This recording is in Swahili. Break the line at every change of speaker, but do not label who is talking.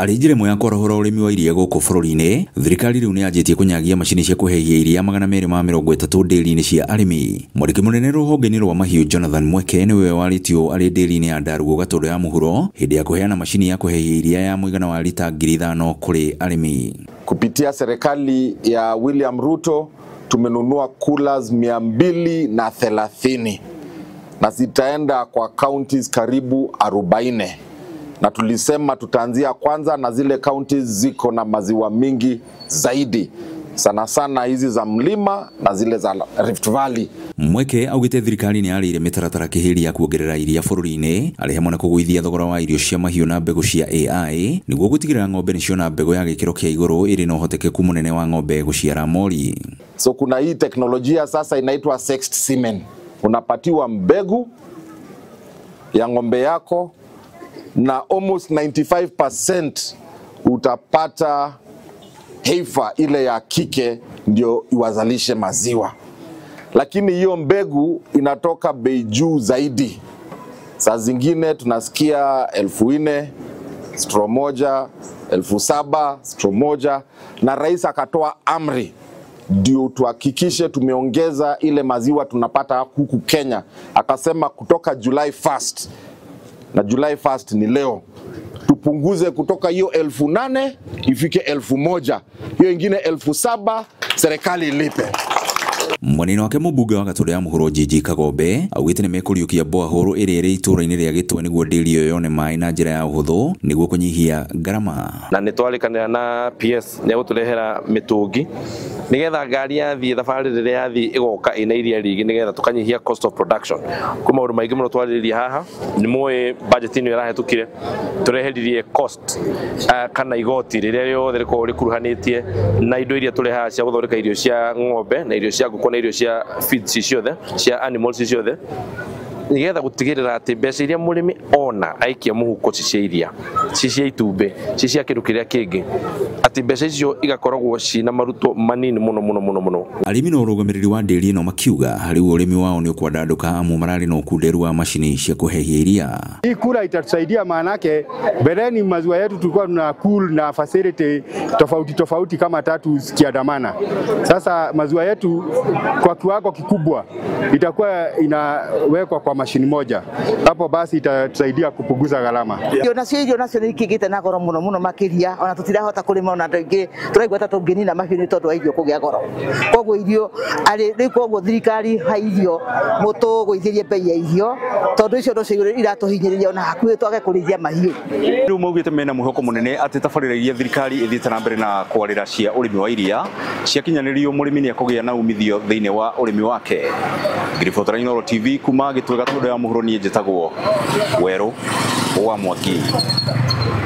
Arĩ njĩra ĩmwe ya kũrahũra ũrĩmi wa iria gũkũ bũrũri-inĩ, thirikari rĩu nĩyanjĩtie kũnyagia macini cia kũhehia iria 230 ndĩri-inĩ cia arĩmi. Mwandĩki mũnene rũhonge-inĩ rwa mahiũ Jonathan Mweke nĩwe warĩtio arĩ ndĩri-inĩ ya Ndarugu Gatũndũ ya mũhuro hĩndĩ ya kũheana macini ya kũhehia iria ya mũigana wa lita 5,000 kũrĩ arĩmi.
Kupitia serikali ya William Ruto tumenunua coolers 230 na zitaenda kwa counties karibu 40. Na tulisema tutaanzia kwanza na zile counties ziko na maziwa mingi zaidi, sana sana hizi za mlima na zile za Rift Valley.
Mweke augĩte thirikari nĩ yarĩire mĩtaratara kĩhĩri ya kuongerera iria bũrũri-inĩ, arĩ hamwe na kũgũithia thogora wa irio cia mahiũ na mbegũ cia AI nĩguo gũtigĩrĩra ng'ombe nĩciona mbegũ ya gĩkĩro kĩa igũrũ ĩrĩ na ũhotekeku mũnene wa ng'ombe gũciara mori.
So kuna hii teknolojia sasa inaitwa sexed semen. Unapatiwa mbegu ya ng'ombe yako na almost 95% utapata heifer ile ya kike ndio iwazalishe maziwa. Lakini hiyo mbegu inatoka bei juu zaidi. Saa zingine tunasikia 4,000 straw moja, 7,000 straw moja, na rais akatoa amri ndio tuhakikishe tumeongeza ile maziwa tunapata huku Kenya. Akasema kutoka July 1st, na July 1st ni leo, tupunguze kutoka hiyo 8,000 ifike 1,000, hiyo ingine 7,000 serikali ilipe.
Mwanini wake mũmbunge wa Gatũndũ ya mũhuro Gigi Kagombe augĩte nĩmekũriũkia borehole ĩrĩa ĩrĩ itũũra-inĩ rĩa Gĩtwe nĩguo ndĩri ĩyo yone maĩ na njĩra ya ũhũthũ nĩguo kũnyihia ngarama.
Na nĩtwarĩkanĩra na PS nĩegũtũrehera mĩtũngi nĩgetha ngari yathiĩ thabarĩ rĩrĩa yathiĩ ĩgoka ĩna iria rĩingĩ nĩgetha tũkanyihia cost of production. Kwa maũndũ maingĩ mũno twarĩrĩria haha nĩ mũĩ budget ĩno ĩrahĩtũkire tũreheririe cost kana igoti rĩrĩa rĩothe rĩkoragwo rĩkuruhanĩtie na indo iria tũrehaga cia gũthondeka irio cia ng'ombe na irio cia ngũkũ na irio cia feeds ciothe cia animals ciothe, nigetha gutigirira ati mbeca iria murimi ona aikia muhuko cia iria cia itumbĩ cia kindu kiria kingi ati mbeca icio igakoragwo cina maruto manini muno.
Arĩmi na ũrũgamĩrĩri wa ndĩri ĩno makiuga rĩu ũrĩmi wao nĩ ũkwandandũka amu mararĩ na ũkunderu wa macini cia kũhehia iria.
Hii kura itatusaidia, maanake bereni maziwa yetu tulikuwa tuna cool na facility tofauti kama 3 zikiandamana. Sasa maziwa yetu kwa kiwango kikubwa itakuwa inawekwa kwa mashini moja. Hapo basi itatusaidia kupunguza gharama.
Irio nacio nĩ ikĩgĩte na goro mũno makĩria, ona tũtirahota kũrĩma ona ndĩngĩ tũraigua ta tũngĩnina mahiũ nĩ tondũ wa irio kũgĩa goro. Koguo irio rĩu koguo thirikari ha irio mũtũgũithĩrie bei ya irio tondũ icio ndocio iratũhinyĩrĩria ona hakuhĩ twage kũrĩithia mahiũ.
Rĩu maugĩte mena mwĩhoko mũnene atĩ tabarĩra iria thirikari ĩthiĩte na mbere na kwarĩra cia ũrĩmi wa iria ciakinyanĩrio mũrĩmi nĩ akũgĩa na umithio thĩinĩ wa ũrĩmi wake. Ngiribotera Inooro TV kuma Gĩtwe Gatũndũ ya mũhuro niĩ njĩtagwo Werũ wa Mwaki.